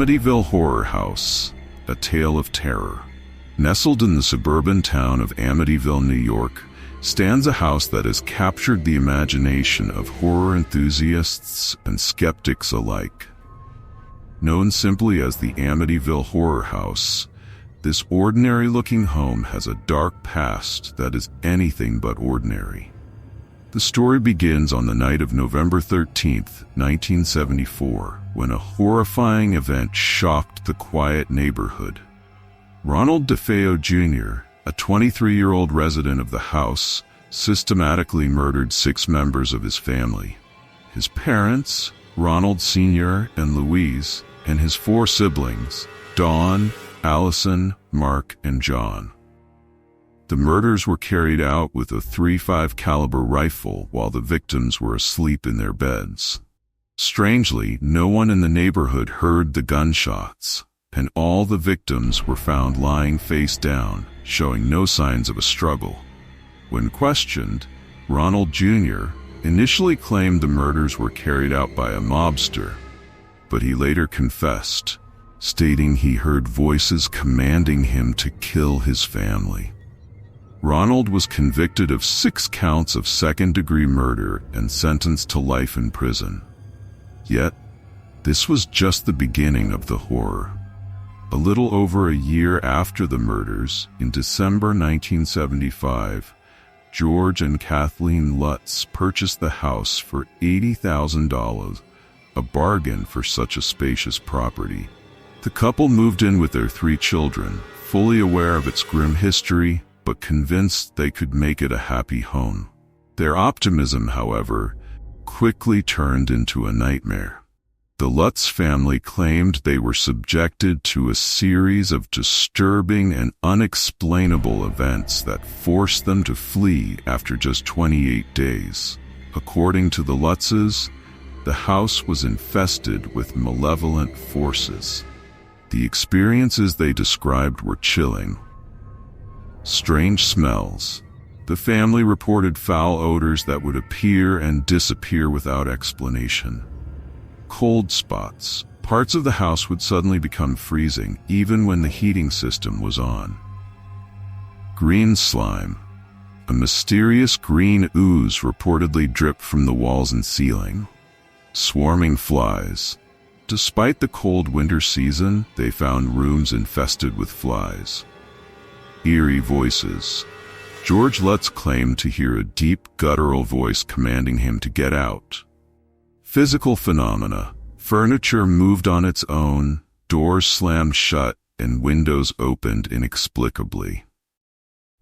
Amityville Horror House, a tale of terror. Nestled in the suburban town of Amityville, New York, stands a house that has captured the imagination of horror enthusiasts and skeptics alike. Known simply as the Amityville Horror House, this ordinary-looking home has a dark past that is anything but ordinary. The story begins on the night of November 13th, 1974, when a horrifying event shocked the quiet neighborhood. Ronald DeFeo Jr., a 23-year-old resident of the house, systematically murdered 6 members of his family. His parents, Ronald Sr. and Louise, and his 4 siblings, Dawn, Allison, Mark, and John. The murders were carried out with a .35 caliber rifle while the victims were asleep in their beds. Strangely, no one in the neighborhood heard the gunshots, and all the victims were found lying face down, showing no signs of a struggle. When questioned, Ronald Jr. initially claimed the murders were carried out by a mobster, but he later confessed, stating he heard voices commanding him to kill his family. Ronald was convicted of 6 counts of second-degree murder and sentenced to life in prison. Yet, this was just the beginning of the horror. A little over a year after the murders, in December 1975, George and Kathleen Lutz purchased the house for $80,000, a bargain for such a spacious property. The couple moved in with their 3 children, fully aware of its grim history, but convinced they could make it a happy home. Their optimism, however, quickly turned into a nightmare. The Lutz family claimed they were subjected to a series of disturbing and unexplainable events that forced them to flee after just 28 days. According to the Lutzes, the house was infested with malevolent forces. The experiences they described were chilling. Strange smells. The family reported foul odors that would appear and disappear without explanation. Cold spots. Parts of the house would suddenly become freezing, even when the heating system was on. Green slime. A mysterious green ooze reportedly dripped from the walls and ceiling. Swarming flies. Despite the cold winter season, they found rooms infested with flies. Eerie voices. George Lutz claimed to hear a deep, guttural voice commanding him to get out. Physical phenomena. Furniture moved on its own, doors slammed shut, and windows opened inexplicably.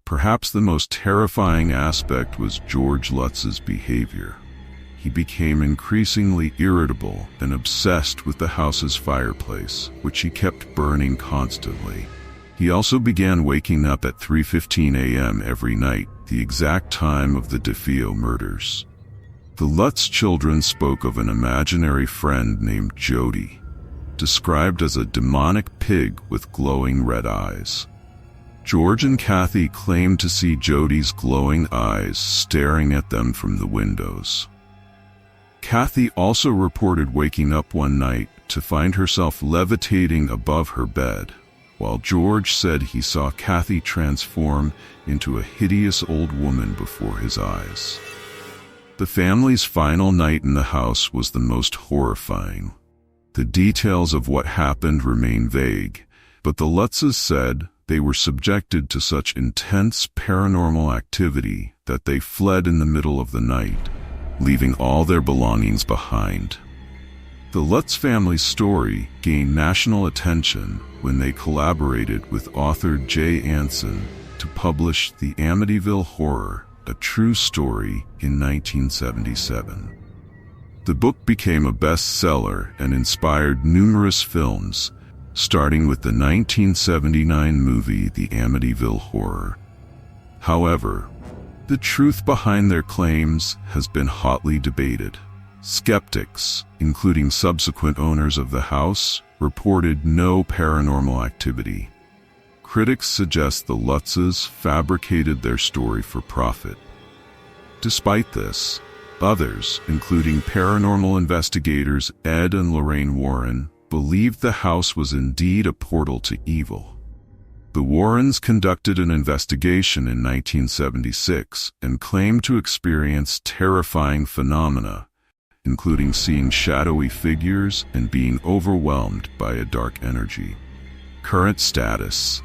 Perhaps the most terrifying aspect was George Lutz's behavior. He became increasingly irritable and obsessed with the house's fireplace, which he kept burning constantly. He also began waking up at 3:15 a.m. every night, the exact time of the DeFeo murders. The Lutz children spoke of an imaginary friend named Jody, described as a demonic pig with glowing red eyes. George and Kathy claimed to see Jody's glowing eyes staring at them from the windows. Kathy also reported waking up one night to find herself levitating above her bed, while George said he saw Kathy transform into a hideous old woman before his eyes. The family's final night in the house was the most horrifying. The details of what happened remain vague, but the Lutzes said they were subjected to such intense paranormal activity that they fled in the middle of the night, leaving all their belongings behind. The Lutz family's story gained national attention when they collaborated with author Jay Anson to publish The Amityville Horror, a True Story in 1977. The book became a bestseller and inspired numerous films, starting with the 1979 movie The Amityville Horror. However, the truth behind their claims has been hotly debated. Skeptics, including subsequent owners of the house, reported no paranormal activity. Critics suggest the Lutzes fabricated their story for profit. Despite this, others, including paranormal investigators Ed and Lorraine Warren, believed the house was indeed a portal to evil. The Warrens conducted an investigation in 1976 and claimed to experience terrifying phenomena, including seeing shadowy figures and being overwhelmed by a dark energy. Current status: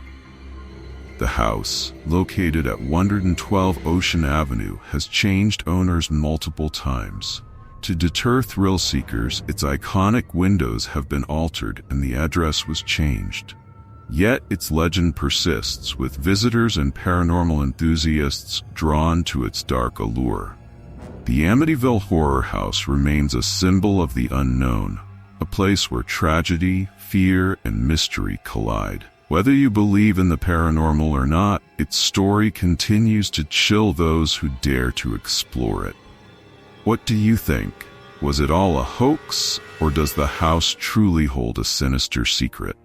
the house, located at 112 Ocean Avenue, has changed owners multiple times. To deter thrill seekers, its iconic windows have been altered and the address was changed. Yet its legend persists, with visitors and paranormal enthusiasts drawn to its dark allure. The Amityville Horror House remains a symbol of the unknown, a place where tragedy, fear, and mystery collide. Whether you believe in the paranormal or not, its story continues to chill those who dare to explore it. What do you think? Was it all a hoax, or does the house truly hold a sinister secret?